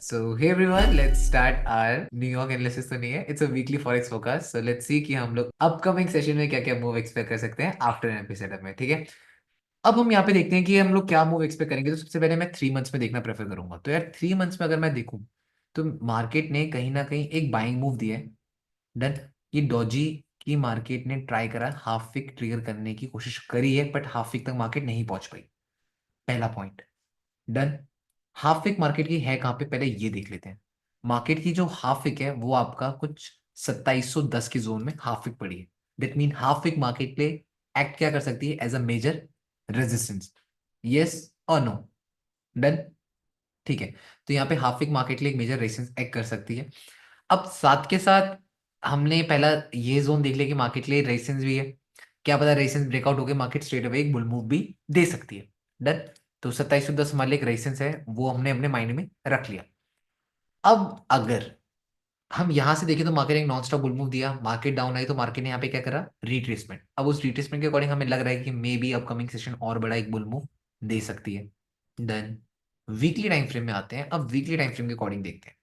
So hey everyone, let's start our New York analysis तो नहीं है, it's a weekly forex forecast. So let's see कि हम लोग अपकमिंग सेशन में क्या क्या मूव एक्सपेक्ट कर सकते हैं आफ्टर एनपी सेटअप में, ठीक है। अब हम यहाँ पे देखते हैं कि हम लोग क्या मूव एक्सपेक्ट करेंगे। तो सबसे पहले मैं 3 मंथ्स में देखना प्रेफर करूंगा। तो यार 3 मंथ्स में अगर मैं देखूं तो मार्केट ने कहीं ना कहीं एक बाइंग मूव दिया है। डन। ये डॉजी की मार्केट ने ट्राई करा, हाफ विक ट्रिगर करने की कोशिश करी है, बट हाफ विक तक मार्केट नहीं पहुंच पाई। पहला point. Done. Half wick market की है कहाँ पे, पहले ये देख लेते हैं। मार्केट की जो हाफ विक है वो आपका कुछ 2710 की जोन में हाफ विक पड़ी है। That mean half wick market पे एक्ट क्या कर सकती है, as a major resistance. Yes और नो। डन। ठीक है। तो यहाँ पे हाफ विक मार्केट के लिए एक मेजर रेजिस्टेंस एक्ट कर सकती है। अब साथ के साथ हमने पहला ये जोन देख लिया कि मार्केट के लिए रेजिस्टेंस भी है। क्या पता रेजिस्टेंस ब्रेकआउट होकर मार्केट स्ट्रेट अवे एक बुल मूव भी दे सकती है। डन। तो 2710 हमारे लिए एक रेजिस्टेंस है, वो हमने अपने माइंड में रख लिया। अब अगर हम यहां से देखें तो मार्केट एक नॉन स्टॉप बुल मूव दिया, मार्केट डाउन आई तो मार्केट ने यहाँ पे क्या करा, रिट्रेसमेंट। अब उस रिट्रेसमेंट के अकॉर्डिंग हमें लग रहा है कि मे बी अपकमिंग सेशन और बड़ा एक बुल मूव दे सकती है। डन। वीकली टाइम फ्रेम में आते हैं। अब वीकली टाइम फ्रेम के अकॉर्डिंग देखते हैं।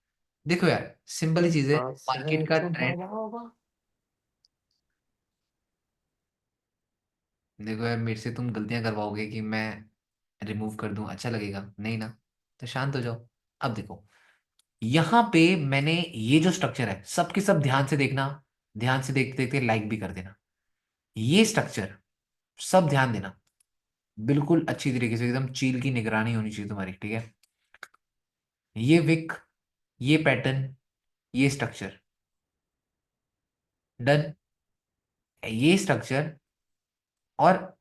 देखो यार, सिंपल ही चीज है, मार्केट का ट्रेंड। देखो यार, मेरे से तुम गलतियां करवाओगे कि मैं रिमूव कर दूं, अच्छा लगेगा नहीं ना। तो शांत हो जाओ। अब देखो, यहां पे मैंने ये जो स्ट्रक्चर है, सबके सब ध्यान से देखना। ध्यान से देखते देखते लाइक भी कर देना। ये स्ट्रक्चर सब ध्यान देना, बिल्कुल अच्छी तरीके से, एकदम चील की निगरानी होनी चाहिए तुम्हारी, ठीक है। ये विक, ये पैटर्न, ये स्ट्रक्चर। डन। ये स्ट्रक्चर और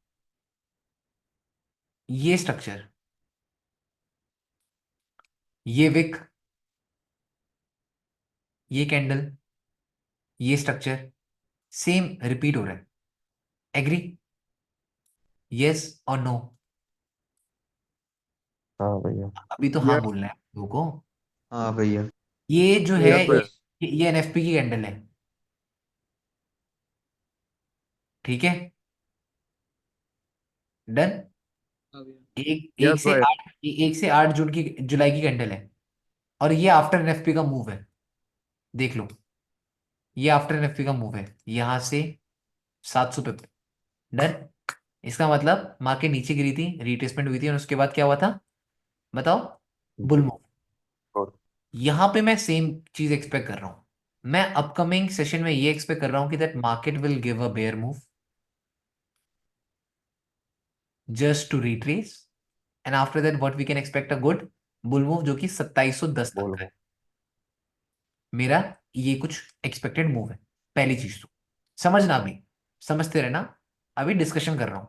ये स्ट्रक्चर, ये विक, ये कैंडल, ये स्ट्रक्चर सेम रिपीट हो रहा है। एग्री? यस और नो? हाँ भैया। अभी तो हाँ यस। बोलना है लोगों को। हाँ भैया। ये जो है यस भैया। ये एनएफपी की कैंडल है, ठीक है। डन। एक एक यस से भैया। 8 की जुलाई की कैंडल है। और ये आफ्टर एनएफपी का मूव है, देख लो। ये आफ्टर एनएफपी का मूव है, यहां से 700 पे। डन। इसका मतलब मार्केट नीचे गिरी थी, रिट्रेसमेंट हुई थी, और उसके बाद क्या हुआ था, बताओ? Bull move. और यहां पे मैं सेम चीज एक्सपेक्ट कर रहा हूं। मैं अपकमिंग सेशन में ये एक्सपेक्ट कर रहा हूं कि that market will give a bear move just to retrace, and after that what we can expect a good bull move जो कि 2710 तक बोल का है। वो। मेरा ये कुछ एक्सपेक्टेड मूव है। पहली चीज तो समझना, अभी समझते रहना, अभी डिस्कशन कर रहा हूं,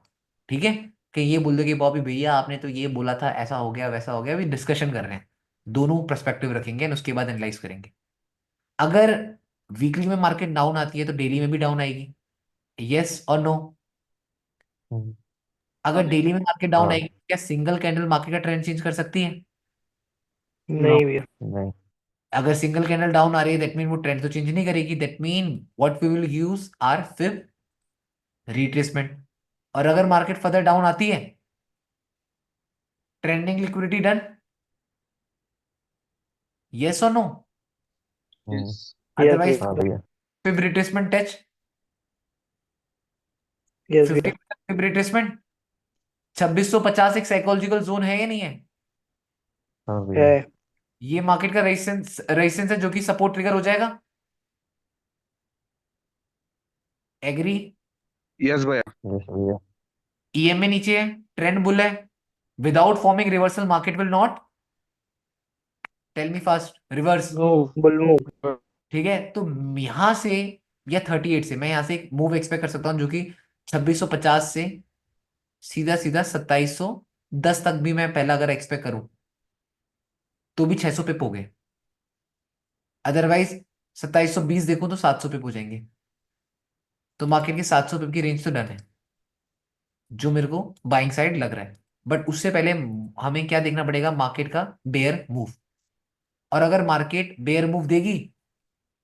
ठीक है। कि ये बोल दो कि बॉबी भैया आपने तो ये बोला था, ऐसा हो गया वैसा हो गया। अभी डिस्कशन कर रहे हैं, दोनों पर्सपेक्टिव रखेंगे और उसके बाद एनालाइज करेंगे। अगर वीकली में मार्केट डाउन आती है तो डेली में भी डाउन आएगी। यस और नो? हम्म, अगर डेली में मार्केट डाउन हाँ। आएगी, क्या सिंगल कैंडल मार्केट का ट्रेंड चेंज कर सकती है? नो। नहीं भैया। नहीं। अगर सिंगल कैंडल डाउन आ रही है, दैट मीन वो ट्रेंड तो चेंज नहीं करेगी। That mean what we will use are फिर रिट्रेसमेंट। और अगर मार्केट फर्दर डाउन आती है, ट्रेंडिंग लिक्विडिटी डन। यस और नो? हम्म, यस अदरवाइज भैया। हाँ भैया। फिर रिट्रेसमेंट टच, यस भैया। 50 रिट्रेसमेंट। 2650 एक साइकोलॉजिकल जोन है या नहीं है? हाँ भैया। है। ये मार्केट का रेजिस्टेंस रेजिस्टेंस है जो कि सपोर्ट ट्रिगर हो जाएगा। एग्री? यस भैया। यस भैया। ईएमए नीचे है, ट्रेंड बुल है, without forming reversal market will not. Tell me fast, reverse. No. Bull move. ठीक है। तो यहां से या 38 से मैं यहां से एक मूव एक्सपेक्ट कर सकता हूं जो कि 2650 से सीधा सीधा 2710 तक भी मैं पहला अगर एक्सपेक्ट करूं तो भी 600 पिप हो गए। अदरवाइज 2720 देखूं तो 700 पिप हो जाएंगे। तो मार्केट के 700 पिप की रेंज तो डन है, जो मेरे को बाइंग साइड लग रहा है। बट उससे पहले हमें क्या देखना पड़ेगा, मार्केट का बेयर मूव। और अगर मार्केट बेयर मूव देगी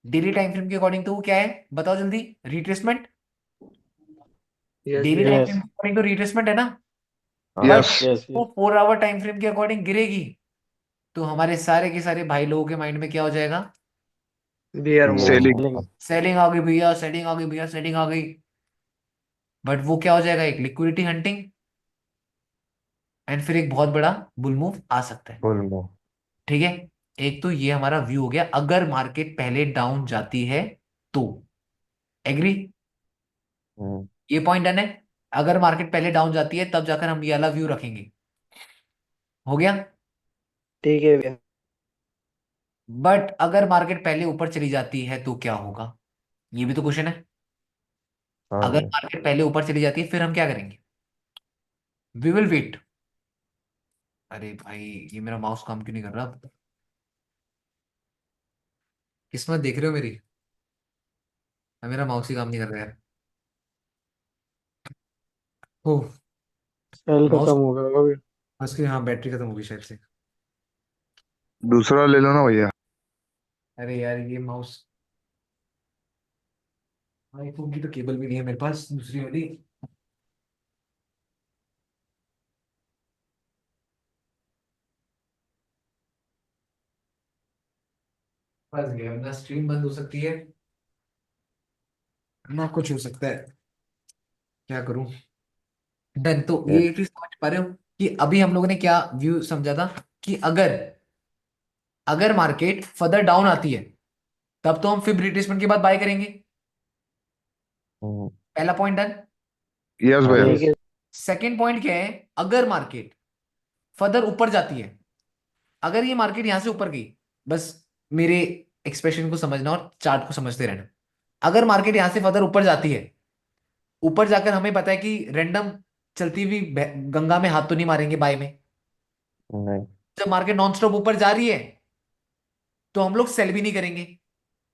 डेली टाइम फ्रेम के अकॉर्डिंग, तो वो क्या है बताओ जल्दी? रिट्रेसमेंट। यस डेली भैया। Time yes. फ्रेम के अकॉर्डिंग तो रिट्रेसमेंट है ना। हाँ। But yes. यस। वो 4 आवर टाइम फ्रेम के अकॉर्डिंग गिरेगी तो हमारे सारे के सारे भाई लोगों के माइंड में क्या हो जाएगा? Bear move. Selling. Selling. Selling आ गई भैया, सेलिंग आ गई भैया, सेलिंग आ गई। बट वो क्या हो जाएगा? एक लिक्विडिटी हंटिंग, एंड फिर एक बहुत बड़ा बुल मूव आ सकता है। Bull move. ठीक है, एक तो ये हमारा व्यू हो गया अगर मार्केट पहले डाउन जाती है तो। एग्री? हम्म, ये पॉइंट डन है। अगर मार्केट पहले डाउन जाती है तब जाकर हम ये वाला व्यू रखेंगे। हो गया। ठीक है भैया। बट अगर मार्केट पहले ऊपर चली जाती है तो क्या होगा? ये भी तो क्वेश्चन है। हाँ अगर भैया। मार्केट पहले ऊपर चली जाती है फिर हम क्या करेंगे? We will wait. अरे भाई, ये मेरा माउस काम क्यों नहीं कर रहा अब? किस्मत देख रहे हो मेरी? अब मेरा माउस ही काम नहीं कर रहा यार। हो, सेल खत्म माउस, हो गया होगा भैया। उसकी हाँ बैटरी खत्म होगी शायद से। दूसरा ले लो ना भैया। अरे यार ये माउस, आईफोन की तो केबल भी नहीं है मेरे पास दूसरी वाली। फंस गया, ना स्ट्रीम बंद हो सकती है ना कुछ हो सकता है। क्या करूं? डन। तो ये ये चीज समझ पा रहे हो कि अभी हम लोगों ने क्या व्यू समझा था? कि अगर अगर मार्केट फर्दर डाउन आती है तब तो हम फिर रिट्रेसमेंट के बाद बाय करेंगे। हम्म, पहला पॉइंट डन। यस हाँ भैया। भैया। ठीक है। सेकंड पॉइंट क्या है? अगर मार्केट फर्दर ऊपर जाती है, अगर ये मार्केट यहां से ऊपर गई, बस मेरे एक्सप्रेशन को समझना और चार्ट को समझते रहना। अगर मार्केट यहां से फर्दर ऊपर जाती है, ऊपर जाकर हमें पता है कि रैंडम चलती हुई गंगा में हाथ तो नहीं मारेंगे बाय में। नहीं। जब मार्केट नॉन स्टॉप ऊपर जा रही है तो हम लोग सेल भी नहीं करेंगे।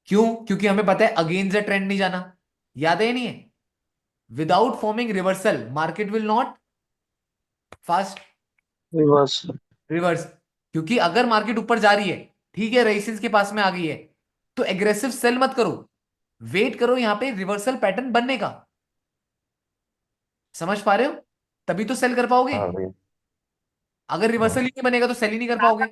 क्यों? क्योंकि हमें पता है अगेंस्ट द ट्रेंड नहीं जाना। याद है या नहीं है? Without forming reversal market will not fast बस। रिवर्स। क्योंकि अगर मार्केट ऊपर जा रही है, ठीक है, रेजिस्टेंस के पास में आ गई है, तो एग्रेसिव सेल मत करो। वेट करो यहां पे रिवर्सल पैटर्न बनने का। समझ पा रहे हो? तभी तो सेल कर पाओगे। हाँ भैया। अगर रिवर्सल हाँ। ही नहीं बनेगा तो सेल ही नहीं कर पाओगे।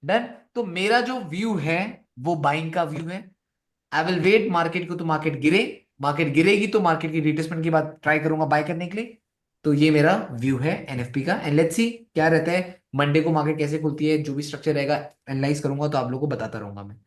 डन। तो मेरा जो व्यू है वो बाइंग का व्यू है। आई विल वेट मार्केट को, तो मार्केट गिरे, मार्केट गिरेगी तो मार्केट की रिट्रेसमेंट के बाद ट्राई करूंगा बाय करने के लिए। तो ये मेरा व्यू है एनएफपी का, एंड लेट्स सी क्या रहता है। मंडे को मार्केट कैसे खुलती है, जो भी स्ट्रक्चर रहेगा एनालाइज करूंगा तो आप लोगों को बताता रहूंगा मैं।